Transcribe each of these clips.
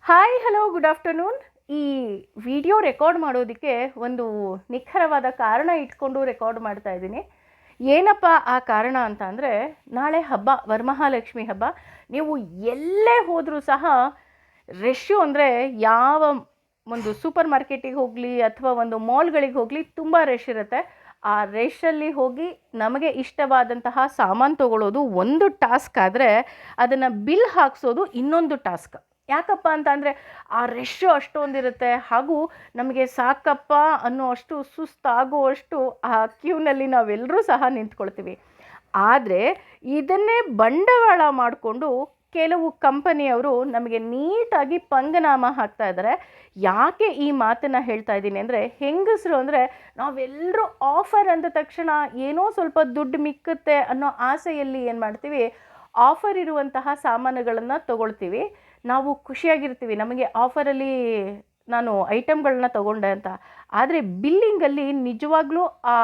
Hi hello good afternoon. ಈ video record ಮಾಡೋದಕ್ಕೆ ಒಂದು ನಿಖರವಾದ ಕಾರಣ ಇಟ್ಕೊಂಡು ರೆಕಾರ್ಡ್ ಮಾಡ್ತಾ ಇದ್ದೀನಿ. ಏನಪ್ಪ ಆ ಕಾರಣ ಅಂತ ಅಂದರೆ, ನಾಳೆ ಹಬ್ಬ, ವರಮಹಾಲಕ್ಷ್ಮಿ ಹಬ್ಬ. ನೀವು ಎಲ್ಲೇ ಹೋದರೂ ಸಹ ರಶ್ಶು ಅಂದರೆ ಯಾವ ಒಂದು ಸೂಪರ್ ಮಾರ್ಕೆಟಿಗೆ ಹೋಗಲಿ ಅಥವಾ ಒಂದು ಮಾಲ್ಗಳಿಗೆ ಹೋಗಲಿ ತುಂಬ ರಶ್ ಇರುತ್ತೆ. ಆ ರಶಲ್ಲಿ ಹೋಗಿ ನಮಗೆ ಇಷ್ಟವಾದಂತಹ ಸಾಮಾನು ತೊಗೊಳ್ಳೋದು ಒಂದು ಟಾಸ್ಕ್ ಆದರೆ, ಅದನ್ನು ಬಿಲ್ ಹಾಕ್ಸೋದು ಇನ್ನೊಂದು ಟಾಸ್ಕ್. ಯಾಕಪ್ಪ ಅಂತ ಅಂದರೆ ಆ ರಶ್ಶು ಅಷ್ಟೊಂದಿರುತ್ತೆ, ಹಾಗೂ ನಮಗೆ ಸಾಕಪ್ಪ ಅನ್ನೋ ಅಷ್ಟು ಸುಸ್ತಾಗುವಷ್ಟು ಆ ಕ್ಯೂನಲ್ಲಿ ನಾವೆಲ್ಲರೂ ಸಹ ನಿಂತ್ಕೊಳ್ತೀವಿ. ಆದರೆ ಇದನ್ನೇ ಬಂಡವಾಳ ಮಾಡಿಕೊಂಡು ಕೆಲವು ಕಂಪನಿಯವರು ನಮಗೆ ನೀಟಾಗಿ ಪಂಗನಾಮ ಹಾಕ್ತಾ ಇದ್ದಾರೆ. ಯಾಕೆ ಈ ಮಾತನ್ನು ಹೇಳ್ತಾ ಇದ್ದೀನಿ ಅಂದರೆ, ಹೆಂಗಸರು ಅಂದರೆ ನಾವೆಲ್ಲರೂ ಆಫರ್ ಅಂದ ತಕ್ಷಣ ಏನೋ ಸ್ವಲ್ಪ ದುಡ್ಡು ಮಿಕ್ಕುತ್ತೆ ಅನ್ನೋ ಆಸೆಯಲ್ಲಿ ಏನು ಮಾಡ್ತೀವಿ, ಆಫರ್ ಇರುವಂತಹ ಸಾಮಾನುಗಳನ್ನು ತಗೊಳ್ತೀವಿ. ನಾವು ಖುಷಿಯಾಗಿರ್ತೀವಿ, ನಮಗೆ ಆಫರಲ್ಲಿ ನಾನು ಐಟಮ್ಗಳನ್ನ ತಗೊಂಡೆ ಅಂತ. ಆದರೆ ಬಿಲ್ಲಿಂಗಲ್ಲಿ ನಿಜವಾಗ್ಲೂ ಆ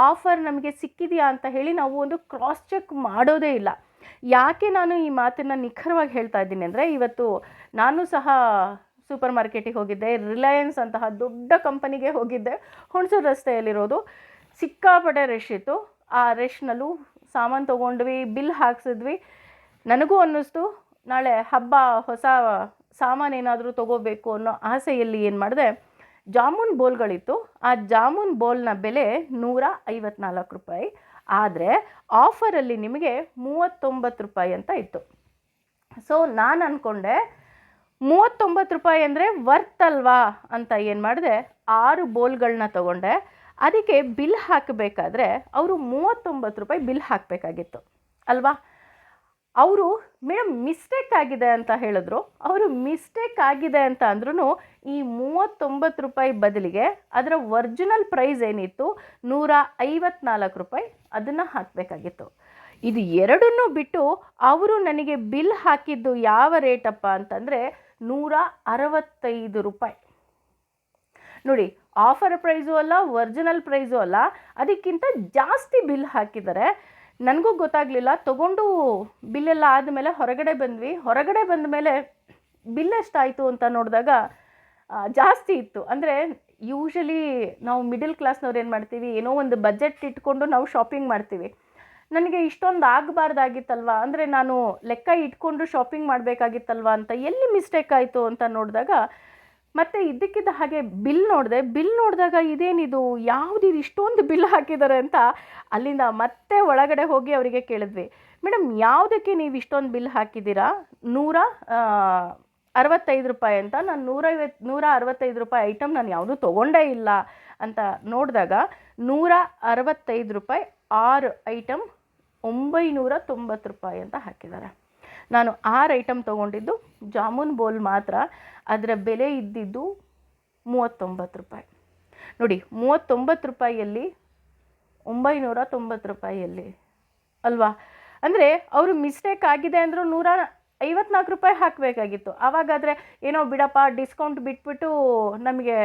ಆಫರ್ ನಮಗೆ ಸಿಕ್ಕಿದೆಯಾ ಅಂತ ಹೇಳಿ ನಾವು ಒಂದು ಕ್ರಾಸ್ ಚೆಕ್ ಮಾಡೋದೇ ಇಲ್ಲ. ಯಾಕೆ ನಾನು ಈ ಮಾತನ್ನು ನಿಖರವಾಗಿ ಹೇಳ್ತಾ ಇದ್ದೀನಿ ಅಂದರೆ, ಇವತ್ತು ನಾನು ಸಹ ಸೂಪರ್ ಮಾರ್ಕೆಟಿಗೆ ಹೋಗಿದ್ದೆ. ರಿಲಯನ್ಸ್ ಅಂತಹ ದೊಡ್ಡ ಕಂಪನಿಗೆ ಹೋಗಿದ್ದೆ. ಹುಣಸೂರು ರಸ್ತೆಯಲ್ಲಿರೋದು. ಸಿಕ್ಕಾಪಟ್ಟೆ ರಶ್ ಇತ್ತು. ಆ ರಶ್ನಲ್ಲೂ ಸಾಮಾನು ತೊಗೊಂಡ್ವಿ, ಬಿಲ್ ಹಾಕ್ಸಿದ್ವಿ. ನನಗೂ ಅನ್ನಿಸ್ತು ನಾಳೆ ಹಬ್ಬ, ಹೊಸ ಸಾಮಾನೇನಾದರೂ ತೊಗೋಬೇಕು ಅನ್ನೋ ಆಸೆಯಲ್ಲಿ ಏನು ಮಾಡಿದೆ, ಜಾಮೂನ್ ಬೋಲ್ಗಳಿತ್ತು. ಆ ಜಾಮೂನ್ ಬೋಲ್ನ ಬೆಲೆ 154 ರೂಪಾಯಿ. ಆದರೆ ಆಫರಲ್ಲಿ ನಿಮಗೆ 39 ರೂಪಾಯಿ ಅಂತ ಇತ್ತು. ಸೊ ನಾನು ಅಂದ್ಕೊಂಡೆ 39 ರೂಪಾಯಿ ಅಂದರೆ ವರ್ತ್ ಅಲ್ವಾ ಅಂತ ಏನು ಮಾಡಿದೆ, 6 ಬೋಲ್ಗಳನ್ನ ತೊಗೊಂಡೆ. ಅದಕ್ಕೆ ಬಿಲ್ ಹಾಕಬೇಕಾದ್ರೆ ಅವರು 39 ರೂಪಾಯಿ ಬಿಲ್ ಹಾಕಬೇಕಾಗಿತ್ತು ಅಲ್ವಾ. ಅವರು ಮೇಡಮ್ ಮಿಸ್ಟೇಕ್ ಆಗಿದೆ ಅಂತ ಹೇಳಿದ್ರು. ಅವರು ಮಿಸ್ಟೇಕ್ ಆಗಿದೆ ಅಂತ ಅಂದ್ರೂ ಈ 39 ರೂಪಾಯಿ ಬದಲಿಗೆ ಅದರ ಒರಿಜಿನಲ್ ಪ್ರೈಸ್ ಏನಿತ್ತು 154 ರೂಪಾಯಿ, ಅದನ್ನು ಹಾಕಬೇಕಾಗಿತ್ತು. ಇದು ಎರಡನ್ನೂ ಬಿಟ್ಟು ಅವರು ನನಗೆ ಬಿಲ್ ಹಾಕಿದ್ದು ಯಾವ ರೇಟಪ್ಪ ಅಂತಂದರೆ 165 ರೂಪಾಯಿ. ನೋಡಿ, ಆಫರ್ ಪ್ರೈಸು ಅಲ್ಲ, ಒರಿಜಿನಲ್ ಪ್ರೈಸು ಅಲ್ಲ, ಅದಕ್ಕಿಂತ ಜಾಸ್ತಿ ಬಿಲ್ ಹಾಕಿದ್ದಾರೆ. ನನಗೂ ಗೊತ್ತಾಗಲಿಲ್ಲ. ತೊಗೊಂಡು ಬಿಲ್ಲೆಲ್ಲ ಆದಮೇಲೆ ಹೊರಗಡೆ ಬಂದ್ವಿ. ಹೊರಗಡೆ ಬಂದ ಮೇಲೆ ಬಿಲ್ ಎಷ್ಟಾಯಿತು ಅಂತ ನೋಡಿದಾಗ ಜಾಸ್ತಿ ಇತ್ತು. ಅಂದರೆ ಯೂಶಲಿ ನಾವು ಮಿಡಲ್ ಕ್ಲಾಸ್ನವ್ರು ಏನು ಮಾಡ್ತೀವಿ, ಏನೋ ಒಂದು ಬಜೆಟ್ ಇಟ್ಕೊಂಡು ನಾವು ಶಾಪಿಂಗ್ ಮಾಡ್ತೀವಿ. ನನಗೆ ಇಷ್ಟೊಂದು ಆಗಬಾರ್ದಾಗಿತ್ತಲ್ವ, ಅಂದರೆ ನಾನು ಲೆಕ್ಕ ಇಟ್ಕೊಂಡು ಶಾಪಿಂಗ್ ಮಾಡಬೇಕಾಗಿತ್ತಲ್ವ ಅಂತ ಎಲ್ಲಿ ಮಿಸ್ಟೇಕ್ ಆಯಿತು ಅಂತ ನೋಡಿದಾಗ, ಮತ್ತು ಇದ್ದಕ್ಕಿದ್ದ ಹಾಗೆ ಬಿಲ್ ನೋಡಿದಾಗ ಇದೇನಿದು, ಯಾವುದಿದು ಇಷ್ಟೊಂದು ಬಿಲ್ ಹಾಕಿದ್ದಾರೆ ಅಂತ ಅಲ್ಲಿಂದ ಮತ್ತೆ ಒಳಗಡೆ ಹೋಗಿ ಅವರಿಗೆ ಕೇಳಿದ್ವಿ, ಮೇಡಮ್ ಯಾವುದಕ್ಕೆ ನೀವು ಇಷ್ಟೊಂದು ಬಿಲ್ ಹಾಕಿದ್ದೀರಾ? 165 ರೂಪಾಯಿ ಅಂತ. ನಾನು 165 ರೂಪಾಯಿ ಐಟಮ್ ನಾನು ಯಾವುದೂ ತೊಗೊಂಡೇ ಇಲ್ಲ ಅಂತ ನೋಡಿದಾಗ 165 ರೂಪಾಯಿ 6 ಐಟಮ್ 990 ರೂಪಾಯಿ ಅಂತ ಹಾಕಿದ್ದಾರೆ. ನಾನು 6 ಐಟಮ್ ತೊಗೊಂಡಿದ್ದು ಜಾಮೂನ್ ಬೋಲ್ ಮಾತ್ರ. ಅದರ ಬೆಲೆ ಇದ್ದಿದ್ದು 39 ರೂಪಾಯಿ. ನೋಡಿ, 39 ರೂಪಾಯಿಯಲ್ಲಿ 990 ರೂಪಾಯಿಯಲ್ಲಿ ಅಲ್ವಾ. ಅಂದರೆ ಅವರು ಮಿಸ್ಟೇಕ್ ಆಗಿದೆ ಅಂದರೂ 154 ರೂಪಾಯಿ ಹಾಕಬೇಕಾಗಿತ್ತು. ಆವಾಗಾದರೆ ಏನೋ ಬಿಡಪ್ಪ, ಡಿಸ್ಕೌಂಟ್ ಬಿಟ್ಬಿಟ್ಟು ನಮಗೆ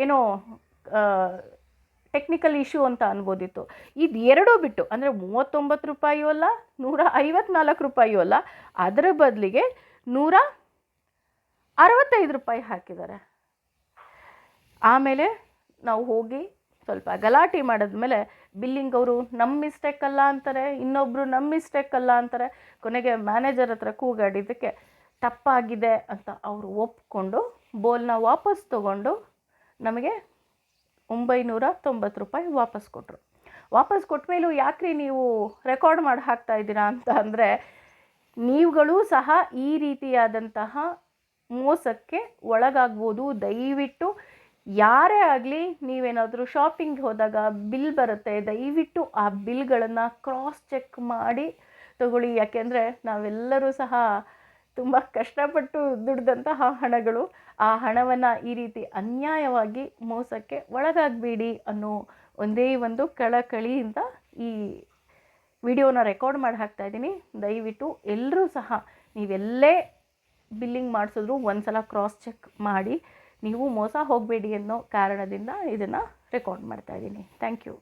ಏನೋ ಟೆಕ್ನಿಕಲ್ ಇಶ್ಯೂ ಅಂತ ಅನ್ಬೋದಿತ್ತು. ಇದು ಎರಡೂ ಬಿಟ್ಟು, ಅಂದರೆ 39 ರೂಪಾಯಿಯೂ ಅಲ್ಲ, 154 ರೂಪಾಯಿಯೂ ಅಲ್ಲ, ಅದರ ಬದಲಿಗೆ 165 ರೂಪಾಯಿ ಹಾಕಿದ್ದಾರೆ. ಆಮೇಲೆ ನಾವು ಹೋಗಿ ಸ್ವಲ್ಪ ಗಲಾಟೆ ಮಾಡಿದ್ಮೇಲೆ ಬಿಲ್ಲಿಂಗ್ ಅವರು ನಮ್ಮ ಮಿಸ್ಟೇಕ್ ಅಲ್ಲ ಅಂತಾರೆ, ಇನ್ನೊಬ್ಬರು ನಮ್ಮ ಮಿಸ್ಟೇಕ್ ಅಲ್ಲ ಅಂತಾರೆ. ಕೊನೆಗೆ ಮ್ಯಾನೇಜರ್ ಹತ್ರ ಕೂಗಾಡಿದ್ದಕ್ಕೆ ತಪ್ಪಾಗಿದೆ ಅಂತ ಅವರು ಒಪ್ಕೊಂಡು ಬೋಲ್ನ ವಾಪಸ್ ತೊಗೊಂಡು ನಮಗೆ 990 ರೂಪಾಯಿ ವಾಪಸ್ ಕೊಟ್ಟರು. ವಾಪಸ್ ಕೊಟ್ಟ ಮೇಲೂ ಯಾಕ್ರಿ ನೀವು ರೆಕಾರ್ಡ್ ಮಾಡಿ ಹಾಕ್ತಾ ಇದ್ದೀರಾ ಅಂತ ಅಂದರೆ, ನೀವುಗಳು ಸಹ ಈ ರೀತಿಯಾದಂತಹ ಮೋಸಕ್ಕೆ ಒಳಗಾಗ್ಬೋದು. ದಯವಿಟ್ಟು ಯಾರೇ ಆಗಲಿ, ನೀವೇನಾದರೂ ಶಾಪಿಂಗ್ ಹೋದಾಗ ಬಿಲ್ ಬರುತ್ತೆ, ದಯವಿಟ್ಟು ಆ ಬಿಲ್ಗಳನ್ನು ಕ್ರಾಸ್ ಚೆಕ್ ಮಾಡಿ ತಗೊಳ್ಳಿ. ಯಾಕೆಂದರೆ ನಾವೆಲ್ಲರೂ ಸಹ ತುಂಬ ಕಷ್ಟಪಟ್ಟು ದುಡ್ದಂತಹ ಹಣಗಳು. ಆ ಹಣವನ್ನು ಈ ರೀತಿ ಅನ್ಯಾಯವಾಗಿ ಮೋಸಕ್ಕೆ ಒಳಗಾಗಬೇಡಿ ಅನ್ನೋ ಒಂದೇ ಒಂದು ಕಳಕಳಿಯಿಂದ ಈ ವಿಡಿಯೋನ ರೆಕಾರ್ಡ್ ಮಾಡಿ ಹಾಕ್ತಾಯಿದ್ದೀನಿ. ದಯವಿಟ್ಟು ಎಲ್ಲರೂ ಸಹ ನೀವೆಲ್ಲೇ ಬಿಲ್ಲಿಂಗ್ ಮಾಡಿಸಿದ್ರು ಒಂದು ಸಲ ಕ್ರಾಸ್ ಚೆಕ್ ಮಾಡಿ, ನೀವು ಮೋಸ ಹೋಗಬೇಡಿ ಅನ್ನೋ ಕಾರಣದಿಂದ ಇದನ್ನು ರೆಕಾರ್ಡ್ ಮಾಡ್ತಾಯಿದ್ದೀನಿ. Thank you.